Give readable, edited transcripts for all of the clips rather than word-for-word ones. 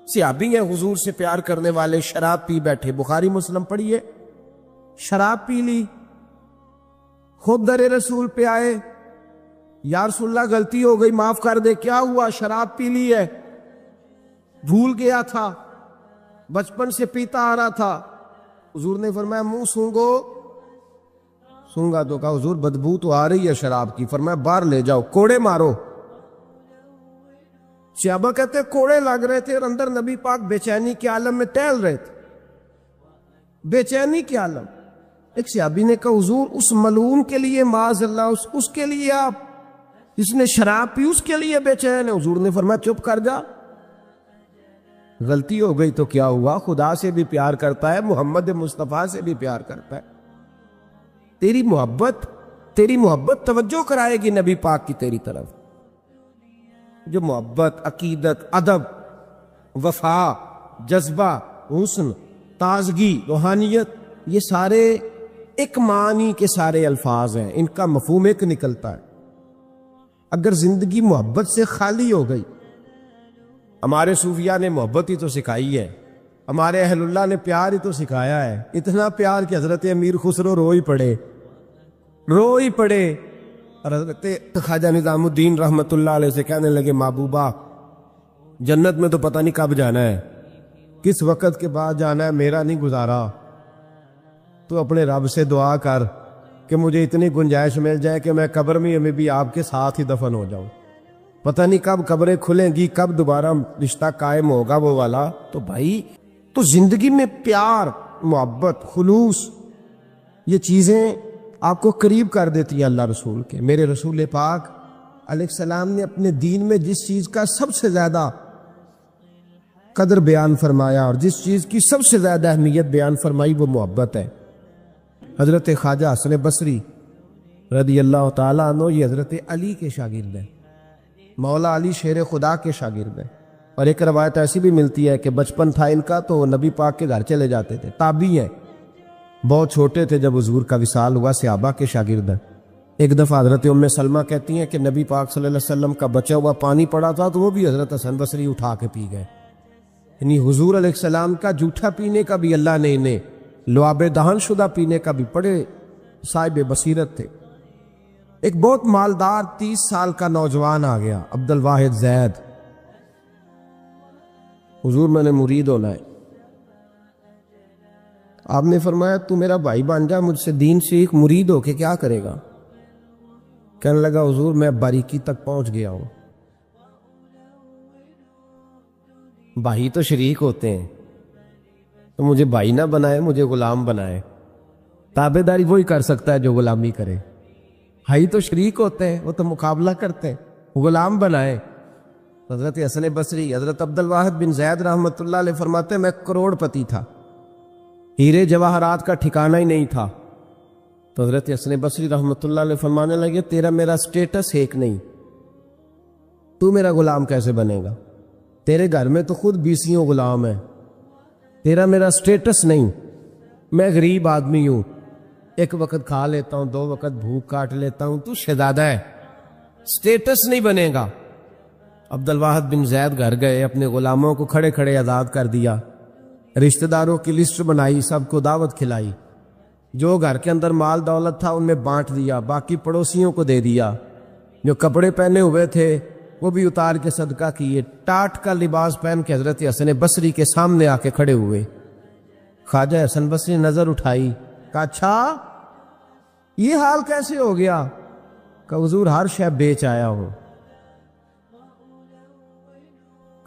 صحابی ہیں حضور سے پیار کرنے والے، شراب پی بیٹھے، بخاری مسلم پڑھیے، شراب پی لی، خود در رسول پہ آئے، یا رسول اللہ غلطی ہو گئی معاف کر دے۔ کیا ہوا؟ شراب پی لی ہے، بھول گیا تھا، بچپن سے پیتا آ رہا تھا۔ حضور نے فرمایا منہ سونگو۔ سونگا تو کہا حضور بدبو تو آ رہی ہے شراب کی۔ فرمایا باہر لے جاؤ، کوڑے مارو۔ صحابہ کہتے کوڑے لگ رہے تھے اور اندر نبی پاک بے چینی کے عالم میں ٹہل رہے تھے، بے چینی کے عالم۔ ایک صحابی نے کہا حضور اس ملعون کے لیے معاذ اللہ، اس کے لیے آپ، جس نے شراب پی اس کے لیے بے چین ہے؟ حضور نے فرمایا چپ کر جا، غلطی ہو گئی تو کیا ہوا، خدا سے بھی پیار کرتا ہے، محمد مصطفیٰ سے بھی پیار کرتا ہے۔ تیری محبت توجہ کرائے گی نبی پاک کی تیری طرف۔ جو محبت، عقیدت، ادب، وفا، جذبہ، حسن، تازگی، روحانیت، یہ سارے ایک معنی کے سارے الفاظ ہیں، ان کا مفہوم ایک نکلتا ہے۔ اگر زندگی محبت سے خالی ہو گئی، ہمارے صوفیاء نے محبت ہی تو سکھائی ہے، ہمارے اہل اللہ نے پیار ہی تو سکھایا ہے، اتنا پیار کہ حضرت امیر خسرو رو ہی پڑے۔ اور حضرت خواجہ نظام الدین رحمت اللہ علیہ سے کہنے لگے محبوبہ جنت میں تو پتہ نہیں کب جانا ہے، کس وقت کے بعد جانا ہے، میرا نہیں گزارا، تو اپنے رب سے دعا کر کہ مجھے اتنی گنجائش مل جائے کہ میں قبر میں بھی آپ کے ساتھ ہی دفن ہو جاؤں، پتہ نہیں کب قبریں کھلیں گی، کب دوبارہ رشتہ قائم ہوگا وہ والا۔ تو بھائی تو زندگی میں پیار، محبت، خلوص، یہ چیزیں آپ کو قریب کر دیتی ہیں اللہ رسول کے۔ میرے رسول پاک علیہ السلام نے اپنے دین میں جس چیز کا سب سے زیادہ قدر بیان فرمایا اور جس چیز کی سب سے زیادہ اہمیت بیان فرمائی وہ محبت ہے۔ حضرت خواجہ حسن بصری رضی اللہ تعالیٰ عنہ یہ حضرت علی کے شاگرد ہیں، مولا علی شیر خدا کے شاگرد ہیں۔ اور ایک روایت ایسی بھی ملتی ہے کہ بچپن تھا ان کا تو نبی پاک کے گھر چلے جاتے تھے، تابعی ہیں، بہت چھوٹے تھے جب حضور کا وصال ہوا، صحابہ کے شاگرد ہیں۔ ایک دفعہ حضرت ام سلمہ کہتی ہیں کہ نبی پاک صلی اللہ علیہ وسلم کا بچا ہوا پانی پڑا تھا تو وہ بھی حضرت حسن بصری اٹھا کے پی گئے، یعنی حضور علیہ السلام کا جھوٹا پینے کا بھی اللہ نے انہیں، لعاب دہن شدہ پینے کا بھی بڑے صاحب بصیرت تھے۔ ایک بہت مالدار 30 سال کا نوجوان آ گیا، عبد الواحد زید، حضور میں نے مرید ہونا ہے۔ آپ نے فرمایا تو میرا بھائی بن جا، مجھ سے دین سیکھ، مرید ہو کے کیا کرے گا؟ کہنے لگا حضور میں باریکی تک پہنچ گیا ہوں۔ بھائی تو شریک ہوتے ہیں، تو مجھے بھائی نہ بنائے، مجھے غلام بنائے۔ تابع داری وہی کر سکتا ہے جو غلامی کرے، بھائی تو شریک ہوتے ہیں، وہ تو مقابلہ کرتے ہیں، غلام بنائے۔ حضرت حسن بصری، حضرت عبد الواحد بن زید رحمت اللہ علیہ فرماتے ہیں میں کروڑ پتی تھا، ہیرے جواہرات کا ٹھکانہ ہی نہیں تھا۔ تو حضرت حسن بصری رحمت اللہ علیہ فرمانے لگے تیرا میرا سٹیٹس ایک نہیں، تو میرا غلام کیسے بنے گا؟ تیرے گھر میں تو خود 20 غلام ہیں، تیرا میرا سٹیٹس نہیں، میں غریب آدمی ہوں، ایک وقت کھا لیتا ہوں، 2 وقت بھوک کاٹ لیتا ہوں، تو شہزادہ ہے، سٹیٹس نہیں بنے گا۔ عبد الواحد بن زید گھر گئے، اپنے غلاموں کو کھڑے کھڑے آزاد کر دیا، رشتہ داروں کی لسٹ بنائی، سب کو دعوت کھلائی، جو گھر کے اندر مال دولت تھا ان میں بانٹ دیا، باقی پڑوسیوں کو دے دیا، جو کپڑے پہنے ہوئے تھے وہ بھی اتار کے صدقہ کیے، ٹاٹ کا لباس پہن کے حضرت حسن بصری کے سامنے آ کے کھڑے ہوئے۔ خواجہ حسن بصری نظر اٹھائی، کہا اچھا یہ حال کیسے ہو گیا؟ کہا حضور ہر شے بیچ آیا ہوں۔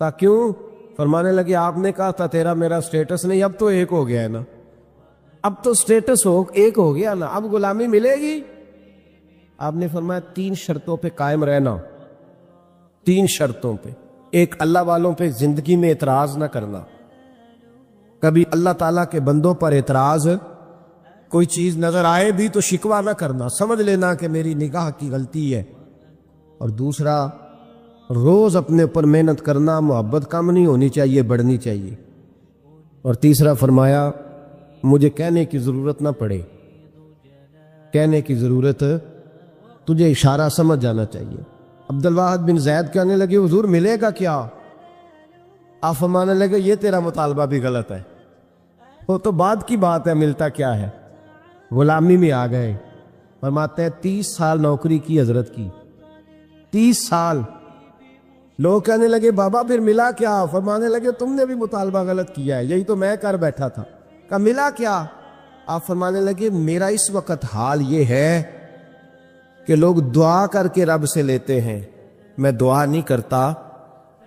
کہا کیوں؟ فرمانے لگے آپ نے کہا تھا تیرا میرا سٹیٹس نہیں، اب تو ایک ہو گیا ہے نا، اب تو سٹیٹس ایک ہو گیا نا، اب غلامی ملے گی؟ آپ نے فرمایا 3 شرطوں پہ قائم رہنا، 3 شرطوں پہ۔ ایک، اللہ والوں پہ زندگی میں اعتراض نہ کرنا، کبھی اللہ تعالیٰ کے بندوں پر اعتراض، کوئی چیز نظر آئے بھی تو شکوہ نہ کرنا، سمجھ لینا کہ میری نگاہ کی غلطی ہے۔ اور دوسرا، روز اپنے اوپر محنت کرنا، محبت کم نہیں ہونی چاہیے، بڑھنی چاہیے۔ اور تیسرا فرمایا مجھے کہنے کی ضرورت نہ پڑے، کہنے کی ضرورت، تجھے اشارہ سمجھ جانا چاہیے۔ عبد الواحد بن زید کہنے لگے حضور ملے گا کیا؟ آپ فرمانے لگے یہ تیرا مطالبہ بھی غلط ہے، وہ تو بعد کی بات ہے، ملتا کیا ہے؟ غلامی میں آ گئے۔ فرماتے ہیں 30 سال نوکری کی حضرت کی، 30 سال۔ لوگ کہنے لگے بابا پھر ملا کیا؟ فرمانے لگے تم نے بھی مطالبہ غلط کیا ہے، یہی تو میں کر بیٹھا تھا۔ کہا ملا کیا؟ آپ فرمانے لگے میرا اس وقت حال یہ ہے کہ لوگ دعا کر کے رب سے لیتے ہیں، میں دعا نہیں کرتا،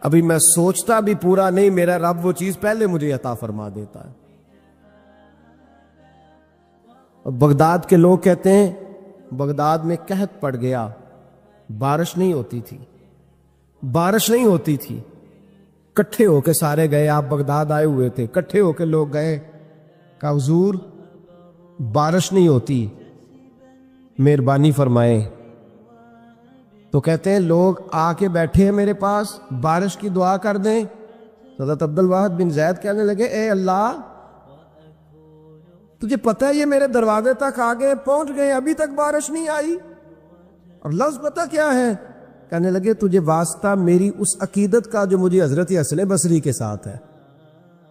ابھی میں سوچتا بھی پورا نہیں، میرا رب وہ چیز پہلے مجھے عطا فرما دیتا ہے۔ اور بغداد کے لوگ کہتے ہیں بغداد میں قحط پڑ گیا، بارش نہیں ہوتی تھی، بارش نہیں ہوتی تھی۔ کٹھے ہو کے سارے گئے، آپ بغداد آئے ہوئے تھے، کٹھے ہو کے لوگ گئے، کہا حضور بارش نہیں ہوتی، مہربانی فرمائیں۔ تو کہتے ہیں لوگ آ کے بیٹھے ہیں میرے پاس، بارش کی دعا کر دیں۔ حضرت عبد الواحد بن زید کہنے لگے اے اللہ، تجھے پتہ ہے یہ میرے دروازے تک آگے پہنچ گئے، ابھی تک بارش نہیں آئی، اور لفظ پتہ کیا ہے؟ کہنے لگے تجھے واسطہ میری اس عقیدت کا جو مجھے حضرت حسن بصری کے ساتھ ہے،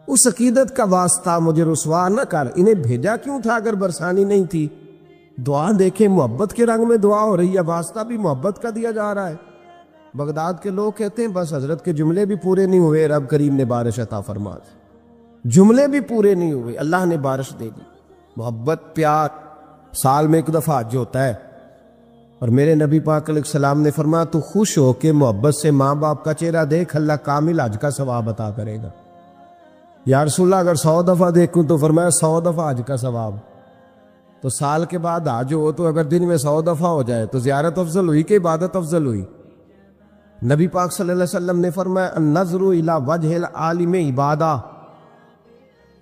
اس عقیدت کا واسطہ، مجھے رسوا نہ کر۔ انہیں بھیجا کیوں تھا اگر برسانی نہیں تھی؟ دعا دیکھیں محبت کے رنگ میں دعا ہو رہی ہے، واسطہ بھی محبت کا دیا جا رہا ہے۔ بغداد کے لوگ کہتے ہیں بس حضرت کے جملے بھی پورے نہیں ہوئے، رب کریم نے بارش عطا فرما دی، جملے بھی پورے نہیں ہوئے، اللہ نے بارش دے دی۔ محبت، پیار، سال میں ایک دفعہ حج ہوتا ہے، اور میرے نبی پاک علیہ السلام نے فرمایا تو خوش ہو کے محبت سے ماں باپ کا چہرہ دیکھ، اللہ کامل حج کا ثواب عطا کرے گا۔ یا رسول اللہ اگر 100 دفعہ دیکھوں تو فرمایا 100 دفعہ حج کا ثواب۔ تو سال کے بعد حج ہو تو اگر دن میں 100 دفعہ ہو جائے تو زیارت افضل ہوئی کہ عبادت افضل ہوئی؟ نبی پاک صلی اللہ علیہ وسلم نے فرمایا النظر الی وجہ العالم عبادہ،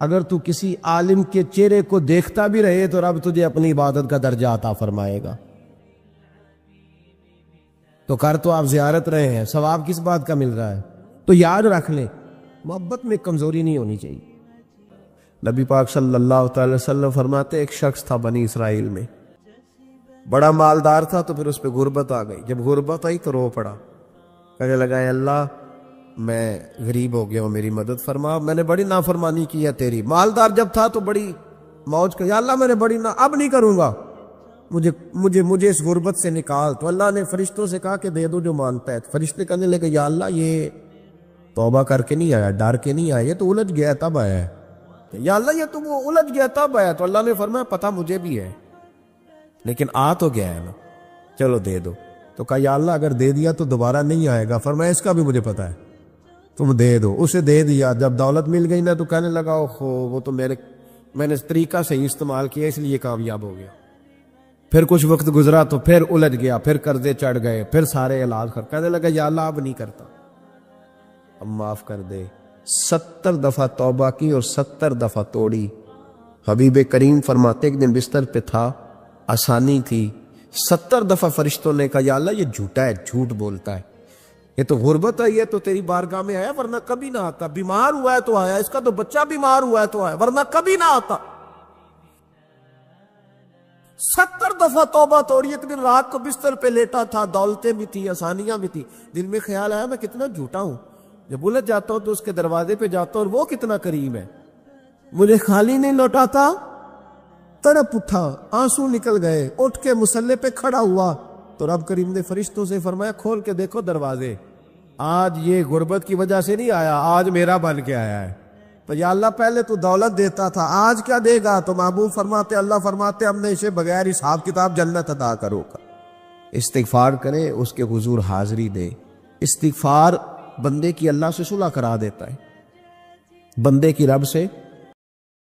اگر تو کسی عالم کے چہرے کو دیکھتا بھی رہے تو رب تجھے اپنی عبادت کا درجہ عطا فرمائے گا۔ تو کر تو آپ زیارت رہے ہیں، ثواب کس بات کا مل رہا ہے؟ تو یاد رکھ لیں محبت میں کمزوری نہیں ہونی چاہیے۔ نبی پاک صلی اللہ تعالی وسلم فرماتے ایک شخص تھا بنی اسرائیل میں، بڑا مالدار تھا، تو پھر اس پہ غربت آ گئی۔ جب غربت آئی تو رو پڑا، کہنے لگا اے اللہ میں غریب ہو گیا ہوں، میری مدد فرما، میں نے بڑی نافرمانی کی ہے تیری۔ مالدار جب تھا تو بڑی موج کا، یا اللہ میں نے بڑی اب نہیں کروں گا، مجھے اس غربت سے نکال۔ تو اللہ نے فرشتوں سے کہا کہ دے دو جو مانگتا ہے۔ فرشتے کہنے لگے یا اللہ یہ توبہ کر کے نہیں آیا، ڈر کے نہیں آیا، یہ تو الجھ گیا تب آیا ہے۔ یا اللہ یہ تو وہ الجھ گیا تب آیا۔ تو اللہ نے فرمایا پتہ مجھے بھی ہے، لیکن آ تو گیا ہے نا، چلو دے دو۔ تو کہا یا اللہ اگر دے دیا تو دوبارہ نہیں آئے گا۔ فرمایا اس کا بھی مجھے پتہ ہے، تم دے دو۔ اسے دے دیا، جب دولت مل گئی نا تو کہنے لگا اوہو وہ تو میں نے اس طریقہ سے ہی استعمال کیا اس لیے کامیاب ہو گیا۔ پھر کچھ وقت گزرا تو پھر الجھ گیا، پھر قرضے چڑھ گئے، پھر سارے علاج کر، کہنے لگا یا اللہ اب نہیں کرتا، اب معاف کر دے۔ 70 دفعہ توبہ کی اور 70 دفعہ توڑی۔ حبیب کریم فرماتے ایک دن بستر پہ تھا، آسانی تھی، 70 دفعہ فرشتوں نے کہا یا اللہ یہ جھوٹا ہے، جھوٹ بولتا ہے، یہ تو غربت آئی ہے تو تیری بارگاہ میں آیا ورنہ کبھی نہ آتا، بیمار ہوا ہے تو آیا، اس کا تو بچہ بیمار ہوا ہے تو آیا ورنہ کبھی نہ آتا۔ 70 دفعہ توبہ توڑی۔ ایک دن رات کو بستر پہ لیٹا تھا، دولتیں بھی تھی، آسانیاں بھی تھی، دل میں خیال آیا میں کتنا جھوٹا ہوں، جب الجھ جاتا ہوں تو اس کے دروازے پہ جاتا ہوں اور وہ کتنا قریب ہے، مجھے خالی نہیں لوٹاتا۔ تڑپ اٹھا، آنسو نکل گئے، اٹھ کے مصلے پہ کھڑا ہوا تو رب کریم نے فرشتوں سے فرمایا کھول کے دیکھو دروازے، آج یہ غربت کی وجہ سے نہیں آیا، آج میرا بن کے آیا ہے۔ تو یا اللہ پہلے تو دولت دیتا تھا، آج کیا دے گا؟ تو محبوب فرماتے اللہ فرماتے ہم نے اسے بغیر حساب کتاب جنت عطا کرو گا۔ استغفار کرے، اس کے حضور حاضری دے۔ استغفار بندے کی اللہ سے صلح کرا دیتا ہے، بندے کی رب سے